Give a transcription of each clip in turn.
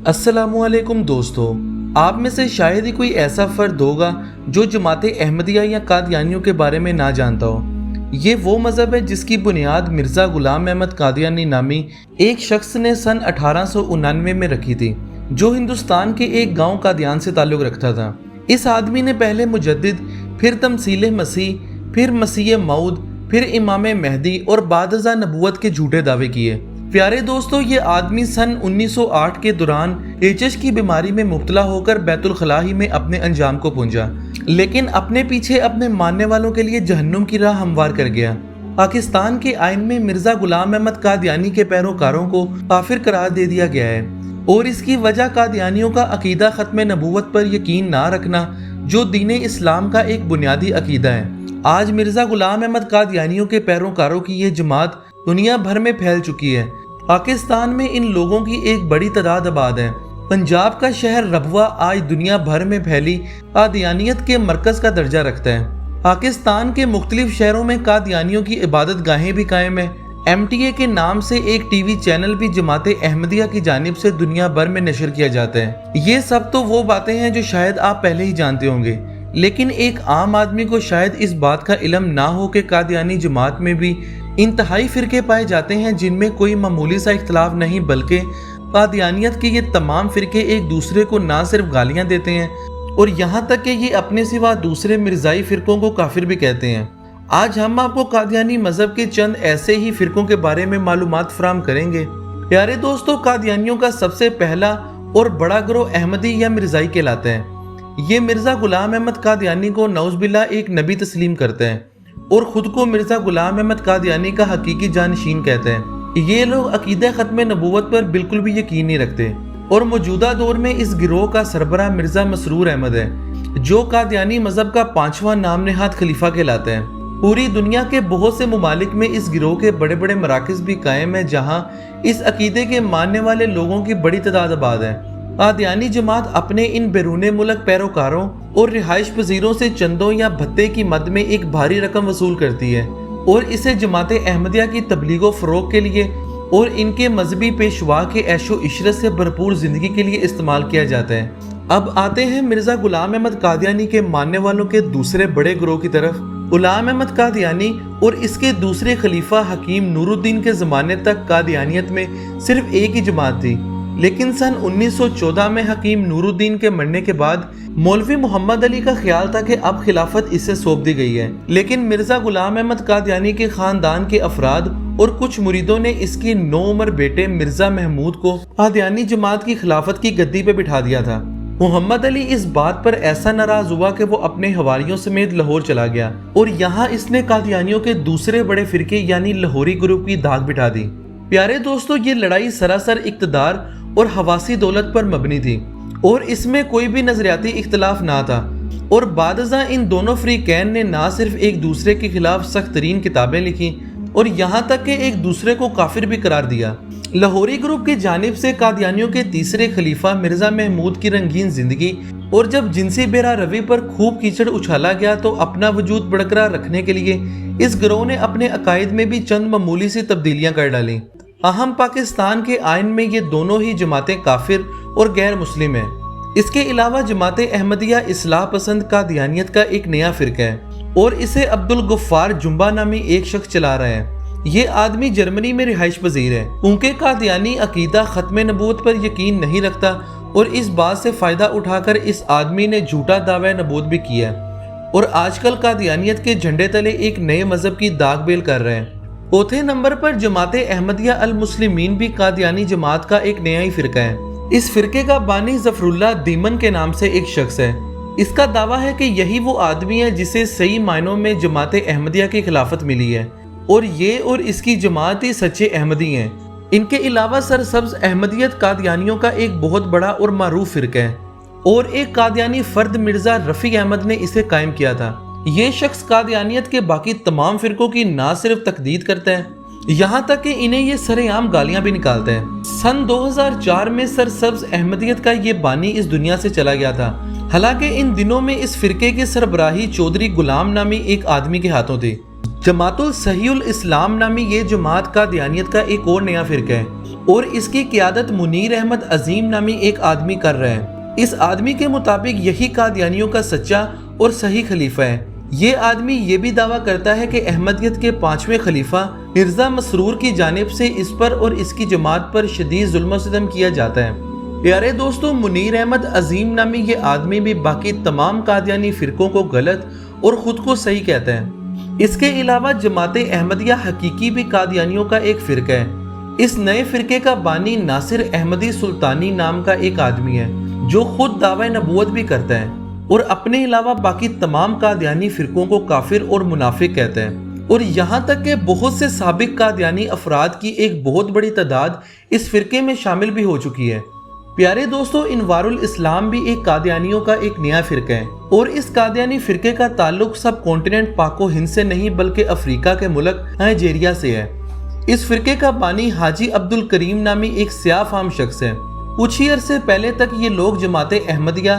अस्सलामुअलैकुम दोस्तों, आप में से शायद ही कोई ऐसा फ़र्द होगा जो जमात अहमदिया या कादियानियों के बारे में ना जानता हो। ये वो मज़हब है जिसकी बुनियाद मिर्ज़ा ग़ुलाम अहमद कादियानी नामी एक शख्स ने सन 1899 में रखी थी, जो हिंदुस्तान के एक गांव कादियान से ताल्लुक़ रखता था। इस आदमी ने पहले मुजद्दिद, फिर तमसील मसीह, फिर मसीह मऊद, फिर इमाम महदी और बादज़ा नबूवत के झूठे दावे किए। प्यारे दोस्तों, ये आदमी सन 1908 के दौरान एचएच की बीमारी में मुब्तला होकर बैतुल खलाही में अपने अंजाम को पहुंचा, लेकिन अपने पीछे अपने मानने वालों के लिए जहन्नुम की राह हमवार कर गया। पाकिस्तान के आइन में मिर्ज़ा ग़ुलाम अहमद कादियानी के पैरोकारों को काफिर करार दे दिया गया है, और इसकी वजह कादियानियों का अकीदा ख़त्म नबूवत पर यकीन ना रखना, जो दीन इस्लाम का एक बुनियादी अकीदा है। आज मिर्ज़ा ग़ुलाम अहमद कादियानियों के पैरोकारों की ये जमात दुनिया भर में फैल चुकी है। पाकिस्तान में इन लोगों की एक बड़ी तादाद आबाद है। पंजाब का शहर रबवा आज दुनिया भर में फैली कादियानियत के मरकज़ का दर्जा रखता है। पाकिस्तान के मुख्तलिफ शहरों में कादियानियों की इबादत गाहें भी कायम है। MTA के नाम से एक टीवी चैनल भी जमात अहमदिया की जानिब से दुनिया भर में नशर किया जाता है। ये सब तो वो बातें हैं जो शायद आप पहले ही जानते होंगे, लेकिन एक आम आदमी को शायद इस बात का इल्म ना हो कि कादियानी जमात में भी इंतहाई फ़िरके पाए जाते हैं, जिनमें कोई मामूली सा इख्तलाफ नहीं, बल्कि कादियानियत के ये तमाम फ़िरके एक दूसरे को ना सिर्फ गालियाँ देते हैं, और यहाँ तक कि ये अपने सिवा दूसरे मिर्ज़ाई फ़िरकों को काफिर भी कहते हैं। आज हम आपको कादियानी मज़हब के चंद ऐसे ही फ़िरकों के बारे में मालूमात फराहम करेंगे। प्यारे दोस्तों, कादियानियों का सबसे पहला और बड़ा गिरोह अहमदी या मिर्ज़ाई कहलाता है। ये मिर्ज़ा ग़ुलाम अहमद कादियानी को नौज़बिल्लाह एक नबी तस्लीम करते हैं और ख़ुद को मिर्ज़ा ग़ुलाम अहमद कादियानी का हकीकी जानशीन कहते हैं। ये लोग अकीदा ख़त्म नबूवत पर बिल्कुल भी यकीन नहीं रखते, और मौजूदा दौर में इस गिरोह का सरबराह मिर्ज़ा मसरूर अहमद है, जो कादियानी मज़हब का 5वां नाम नेहाद खलीफा कहलाता है। पूरी दुनिया के बहुत से ममालिक में इस गिरोह के बड़े बड़े मराकज़ भी कायम है, जहाँ इस अकीदे के मानने वाले लोगों की बड़ी तादाद आबाद है। कादियानी जमात अपने इन बैरून मुल्क पैरोकारों और रिहाइश पजीरों से चंदों या भत्ते की मद में एक भारी रकम वसूल करती है, और इसे जमात अहमदिया की तबलीगो फ़रोग़ के लिए और इनके मजहबी पेशवा के ऐशो इशरत से भरपूर ज़िंदगी के लिए इस्तेमाल किया जाता है। अब आते हैं मिर्ज़ा ग़ुलाम अहमद कादियानी के मानने वालों के दूसरे बड़े गिरोह की तरफ। ग़ुलाम अहमद कादियानी और इसके दूसरे खलीफा हकीम नूरुद्दीन के ज़माने तक कादियानियत में सिर्फ एक ही जमात थी, लेकिन सन 1914 में हकीम नूरुद्दीन के मरने के बाद मौलवी मोहम्मद अली का ख्याल था कि अब खिलाफत इसे सौंप दी गई है, लेकिन मिर्ज़ा ग़ुलाम अहमद कादियानी के ख़ानदान के अफराद और कुछ मुरीदों ने इसके नौउम्र बेटे मिर्ज़ा महमूद को कादियानी जमात की खिलाफत की गद्दी पे बिठा दिया था। मोहम्मद अली इस बात पर ऐसा नाराज हुआ कि वो अपने हवारियों समेत लाहौर चला गया, और यहाँ इसने कादियानियों के दूसरे बड़े फिरके यानी लाहौरी ग्रुप की दाग बिठा दी। प्यारे दोस्तों, ये लड़ाई सरासर इक़्तिदार और हवासी दौलत पर मबनी थी, और इसमें कोई भी नजरियाती इख्तलाफ ना था, और बादज़ा इन दोनों फ़रीक़ैन ने ना सिर्फ एक दूसरे के खिलाफ सख्त तरीन किताबें लिखी, और यहाँ तक कि एक दूसरे को काफिर भी करार दिया। लाहौरी ग्रुप की जानिब से कादियानियों के तीसरे खलीफा मिर्ज़ा महमूद की रंगीन जिंदगी और जब जिनसी बेरा रवि पर खूब कीचड़ उछाला गया, तो अपना वजूद बरकरार रखने के लिए इस गिरोह ने अपने अकायद में भी चंद मामूली सी तब्दीलियाँ कर डाली। अहम पाकिस्तान के आइन में ये दोनों ही जमातें काफिर और गैर मुस्लिम हैं। इसके अलावा जमात अहमदिया इस्लाह पसंद कादियानियत का एक नया फ़िरका है, और इसे अब्दुल गफ्फार जुम्बा नामी एक शख्स चला रहा है। ये आदमी जर्मनी में रिहाइश पजीर है। उनके कादियानी अकीदा ख़त्म नबूवत पर यकीन नहीं रखता, और इस बात से फ़ायदा उठाकर इस आदमी ने झूठा दावा नबूवत भी किया, और आजकल कादियानियत के झंडे तले एक नए मज़हब की दाग बेल कर रहे हैं। चौथे नंबर पर जमात अहमदिया अल मुस्लिमीन भी कादियानी जमात का एक नया ही फ़िरका है। इस फ़िरके का बानी ज़फ़रुल्लाह दीमन के नाम से एक शख्स है। इसका दावा है कि यही वो आदमी है जिसे सही मायनों में जमात अहमदिया की खिलाफत मिली है, और ये और इसकी जमात ही सच्चे अहमदी हैं। इनके अलावा सरसब्ज़ अहमदियत कादियानियों का एक बहुत बड़ा और मारूफ फ़िरका है, और एक कादियानी फ़र्द मिर्ज़ा रफ़ी अहमद ने इसे कायम किया था। ये शख्स कादियानियत के बाकी तमाम फ़िरकों की ना सिर्फ तकदीद करता है, यहाँ तक कि इन्हें ये सरेआम गालियाँ भी निकालता है। सन 2004 में सरसब्ज़ अहमदियत का ये बानी इस दुनिया से चला गया था। हालांकि इन दिनों में इस फ़िरके की सरबराही चौधरी ग़ुलाम नामी एक आदमी के हाथों थी। जमातुल सहीउल इस्लाम नामी ये जमात कादियानियत का एक और नया फ़िरका है। اور اس کی قیادت منیر احمد عظیم نامی ایک آدمی کر رہا ہے۔ اس آدمی کے مطابق یہی قادیانیوں کا سچا اور صحیح خلیفہ ہے۔ یہ آدمی یہ بھی دعویٰ کرتا ہے کہ احمدیت کے 5ویں خلیفہ مرزا مسرور کی جانب سے اس پر اور اس کی جماعت پر شدید ظلم و ستم کیا جاتا ہے۔ پیارے دوستو، منیر احمد عظیم نامی یہ آدمی بھی باقی تمام قادیانی فرقوں کو غلط اور خود کو صحیح کہتا ہے۔ اس کے علاوہ جماعت احمدیہ حقیقی بھی قادیانیوں کا ایک فرقہ ہے۔ اس نئے فرقے کا بانی ناصر احمدی سلطانی نام کا ایک آدمی ہے جو خود دعوی نبوت بھی کرتا ہے اور اپنے علاوہ باقی تمام قادیانی فرقوں کو کافر اور منافق کہتا ہے، اور یہاں تک کہ بہت سے سابق قادیانی افراد کی ایک بہت بڑی تعداد اس فرقے میں شامل بھی ہو چکی ہے۔ پیارے دوستو، انوار الاسلام بھی ایک قادیانیوں کا ایک نیا فرقہ ہے، اور اس قادیانی فرقے کا تعلق سب کانٹیننٹ پاک و ہند سے نہیں بلکہ افریقہ کے ملک نائجیریا سے ہے۔ اس فرقے کا بانی حاجی عبدالکریم نامی ایک سیاہ فام شخص ہے۔ کچھ ہی عرصے پہلے تک یہ لوگ جماعت احمدیہ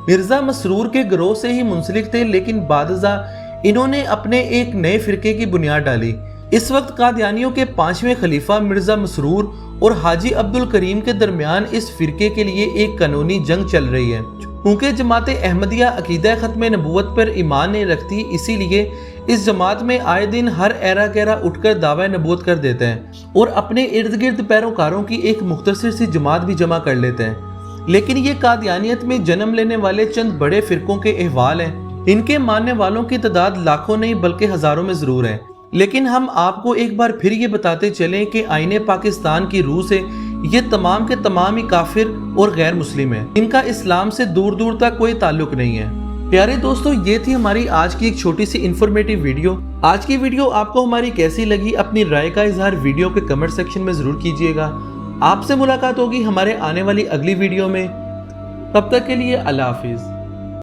مرزا مسرور کے گروہ سے ہی منسلک تھے، لیکن بعد ازاں انہوں نے اپنے ایک نئے فرقے کی بنیاد ڈالی۔ اس وقت قادیانیوں کے 5ویں خلیفہ مرزا مسرور اور حاجی عبدالکریم کے درمیان اس فرقے کے لیے ایک قانونی جنگ چل رہی ہے۔ کیونکہ جماعت احمدیہ عقیدہ ختم نبوت پر ایمان نہیں رکھتی، اسی لیے اس جماعت میں آئے دن ہر ایرا گیرا اٹھ کر دعوی نبوت کر دیتے ہیں اور اپنے ارد گرد پیروکاروں کی ایک مختصر سی جماعت بھی جمع کر لیتے ہیں۔ لیکن یہ قادیانیت میں جنم لینے والے چند بڑے فرقوں کے احوال ہیں۔ ان کے ماننے والوں کی تعداد لاکھوں نہیں بلکہ ہزاروں میں ضرور ہے، لیکن ہم آپ کو ایک بار پھر یہ بتاتے چلیں کہ آئین پاکستان کی روح سے یہ تمام کے تمام ہی کافر اور غیر مسلم ہیں، ان کا اسلام سے دور دور تک کوئی تعلق نہیں ہے۔ پیارے دوستو، یہ تھی ہماری آج کی ایک چھوٹی سی انفارمیٹیو ویڈیو۔ آج کی ویڈیو آپ کو ہماری کیسی لگی؟ اپنی رائے کا اظہار ویڈیو کے کمنٹ سیکشن میں ضرور کیجیے گا۔ آپ سے ملاقات ہوگی ہمارے آنے والی اگلی ویڈیو میں۔ تب تک کے لیے اللہ حافظ۔